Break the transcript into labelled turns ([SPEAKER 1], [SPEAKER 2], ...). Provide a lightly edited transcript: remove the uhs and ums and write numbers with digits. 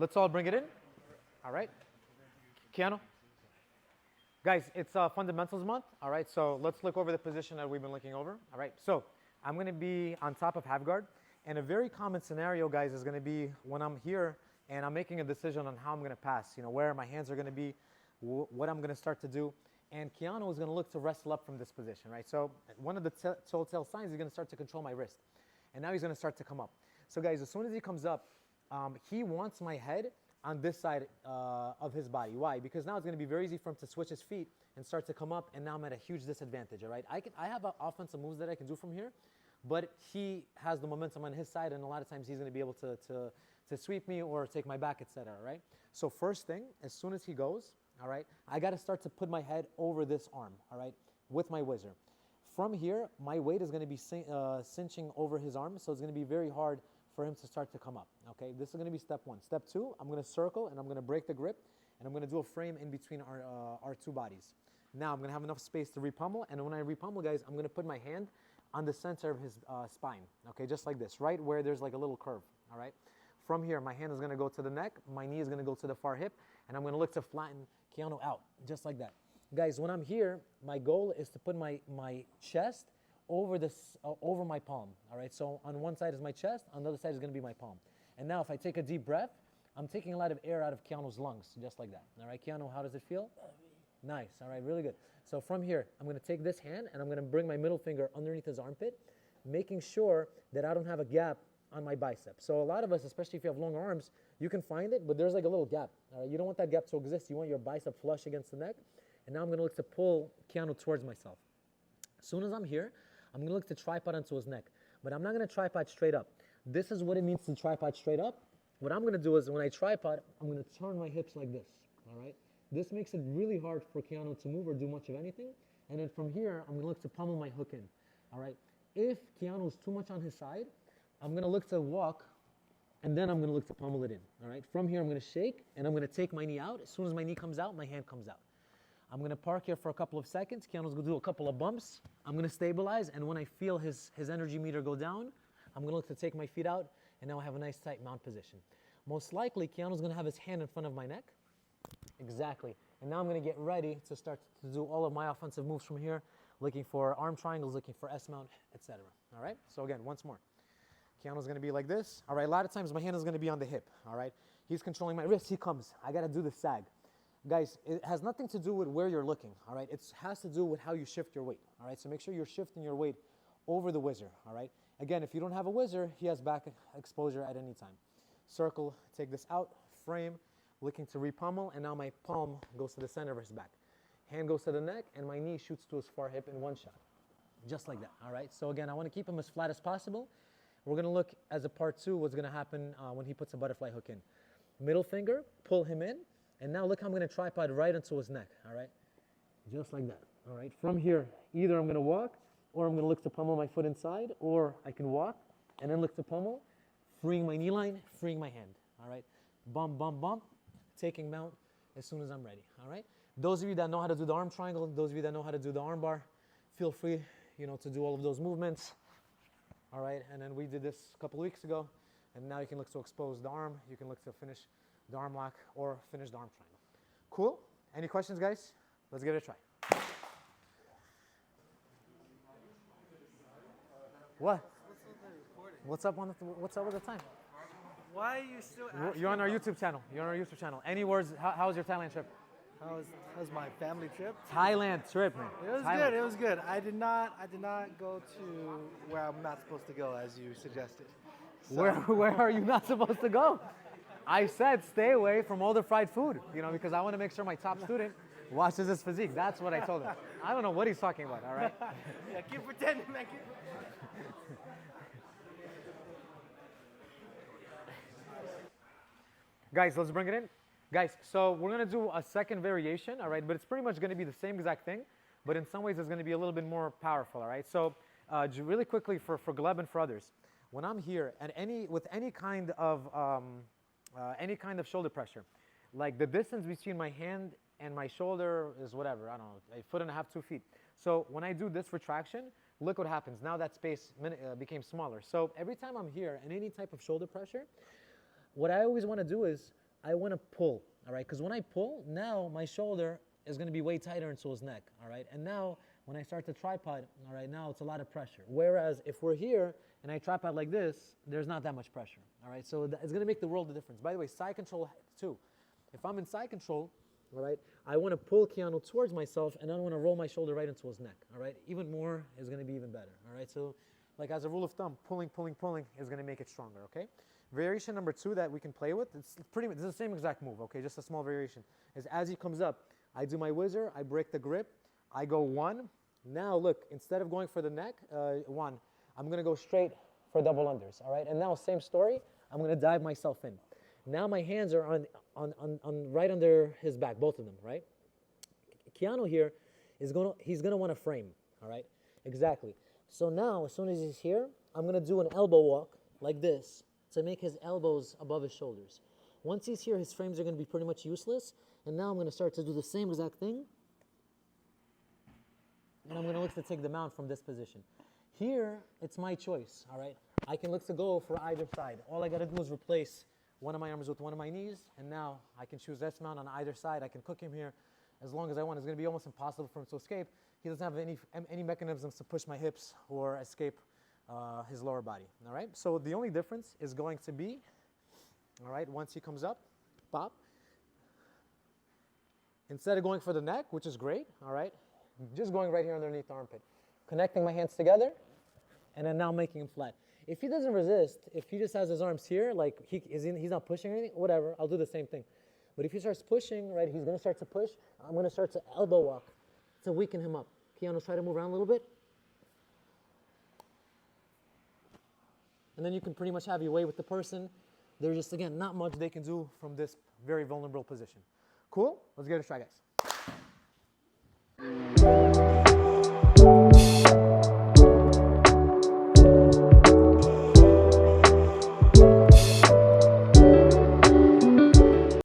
[SPEAKER 1] Let's all bring it in. All right. Keanu. Guys, it's fundamentals month. All right, so let's look over the position that we've been looking over. All right, so I'm going to be on top of Halfguard. And a very common scenario, guys, is going to be when I'm here and I'm making a decision on how I'm going to pass, where my hands are going to be, what I'm going to start to do. And Keanu is going to look to wrestle up from this position, right? So one of the telltale signs, he's going to start to control my wrist. And now he's going to start to come up. So guys, as soon as he comes up, he wants my head on this side of his body. Why? Because now it's going to be very easy for him to switch his feet and start to come up, and now I'm at a huge disadvantage, all right? I have offensive moves that I can do from here, but he has the momentum on his side, and a lot of times he's going to be able to sweep me or take my back, etc., right? So first thing, as soon as he goes, all right, I got to start to put my head over this arm, all right, with my whizzer. From here, my weight is going to be cinching over his arm, so it's going to be very hard for him to start to come up, okay? This is going to be step one. Step two, I'm going to circle, and I'm going to break the grip, and I'm going to do a frame in between our two bodies. Now, I'm going to have enough space to repummel, and when I repummel, guys, I'm going to put my hand on the center of his spine, okay, just like this, right where there's like a little curve, all right? From here, my hand is going to go to the neck, my knee is going to go to the far hip, and I'm going to look to flatten Keanu out, just like that. Guys, when I'm here, my goal is to put my chest over over my palm, all right? So on one side is my chest, on the other side is going to be my palm. And now if I take a deep breath, I'm taking a lot of air out of Keanu's lungs, just like that. All right, Keanu, how does it feel? Nice, all right, really good. So from here, I'm going to take this hand and I'm going to bring my middle finger underneath his armpit, making sure that I don't have a gap on my bicep. So a lot of us, especially if you have long arms, you can find it, but there's like a little gap. All right, you don't want that gap to exist. You want your bicep flush against the neck. And now I'm going to look to pull Keanu towards myself. As soon as I'm here, I'm going to look to tripod onto his neck, but I'm not going to tripod straight up. This is what it means to tripod straight up. What I'm going to do is when I tripod, I'm going to turn my hips like this, all right? This makes it really hard for Keanu to move or do much of anything. And then from here, I'm going to look to pummel my hook in, all right? If Keanu is too much on his side, I'm going to look to walk, and then I'm going to look to pummel it in, all right? From here, I'm going to shake, and I'm going to take my knee out. As soon as my knee comes out, my hand comes out. I'm going to park here for a couple of seconds. Keanu's going to do a couple of bumps. I'm going to stabilize, and when I feel his energy meter go down, I'm going to look to take my feet out, and now I have a nice tight mount position. Most likely, Keanu's going to have his hand in front of my neck. Exactly. And now I'm going to get ready to start to do all of my offensive moves from here, looking for arm triangles, looking for S-mount, etc. All right? So again, once more. Keanu's going to be like this. All right, a lot of times my hand is going to be on the hip. All right? He's controlling my wrist. He comes. I got to do the sag. Guys, it has nothing to do with where you're looking, all right? It has to do with how you shift your weight, all right? So make sure you're shifting your weight over the whizzer, all right? Again, if you don't have a whizzer, he has back exposure at any time. Circle, take this out, frame, looking to repummel, and now my palm goes to the center of his back. Hand goes to the neck, and my knee shoots to his far hip in one shot, just like that, all right? So again, I want to keep him as flat as possible. We're going to look as a part two what's going to happen when he puts a butterfly hook in. Middle finger, pull him in. And now look how I'm going to tripod right into his neck, all right? Just like that, all right? From here, either I'm going to walk, or I'm going to look to pummel my foot inside, or I can walk, and then look to pummel, freeing my knee line, freeing my hand, all right? Bump, bump, bump, taking mount as soon as I'm ready, all right? Those of you that know how to do the arm triangle, those of you that know how to do the arm bar, feel free, to do all of those movements, all right? And then we did this a couple weeks ago, and now you can look to expose the arm, you can look to finish the arm lock, or finish the arm triangle. Cool? Any questions, guys? Let's give it a try. What? What's up with the time?
[SPEAKER 2] Why are you still asking?
[SPEAKER 1] You're on our YouTube channel. Any words? How was your Thailand trip?
[SPEAKER 2] How's my family trip?
[SPEAKER 1] Thailand trip, man.
[SPEAKER 2] It was good. It was good. I did not go to where I'm not supposed to go, as you suggested. So.
[SPEAKER 1] Where are you not supposed to go? I said stay away from all the fried food, because I want to make sure my top student watches his physique. That's what I told him. I don't know what he's talking about, all right?
[SPEAKER 2] Yeah, keep pretending like it.
[SPEAKER 1] Guys, let's bring it in. Guys, so we're going to do a second variation, all right? But it's pretty much going to be the same exact thing, but in some ways it's going to be a little bit more powerful, all right? So really quickly for Gleb and for others, when I'm here and with any kind of shoulder pressure, like the distance between my hand and my shoulder is whatever, I don't know, 1.5 feet, 2 feet. So when I do this retraction, look what happens. Now that space became smaller. So every time I'm here and any type of shoulder pressure, what I always want to do is I want to pull, all right? Because when I pull, now my shoulder is going to be way tighter into his neck, all right? And now when I start the tripod, all right, now it's a lot of pressure. Whereas if we're here and I tripod like this, there's not that much pressure, all right? So it's going to make the world of difference. By the way, side control too. If I'm in side control, all right, I want to pull Keanu towards myself and I don't want to roll my shoulder right into his neck, all right? Even more is going to be even better, all right? So like as a rule of thumb, pulling is going to make it stronger, okay? Variation number 2 that we can play with, it's the same exact move, okay? Just a small variation, is as he comes up, I do my whizzer, I break the grip, I go 1. Now look, instead of going for the neck, 1, I'm going to go straight for double unders, all right? And now same story, I'm going to dive myself in. Now my hands are on right under his back, both of them, right? Keanu here he's going to want to frame, all right? Exactly. So now, as soon as he's here, I'm going to do an elbow walk like this to make his elbows above his shoulders. Once he's here, his frames are going to be pretty much useless. And now I'm going to start to do the same exact thing. And I'm going to look to take the mount from this position. Here, it's my choice, all right? I can look to go for either side. All I got to do is replace one of my arms with one of my knees, and now I can choose this mount on either side. I can cook him here as long as I want. It's going to be almost impossible for him to escape. He doesn't have any mechanisms to push my hips or escape his lower body, all right? So the only difference is going to be, all right, once he comes up, pop. Instead of going for the neck, which is great, all right, just going right here underneath the armpit. Connecting my hands together, and then now making him flat. If he doesn't resist, if he just has his arms here, like he's not pushing anything, whatever, I'll do the same thing. But if he starts pushing, right, he's going to start to push. I'm going to start to elbow walk to weaken him up. Keanu, try to move around a little bit. And then you can pretty much have your way with the person. There's just, again, not much they can do from this very vulnerable position. Cool? Let's give it a try, guys.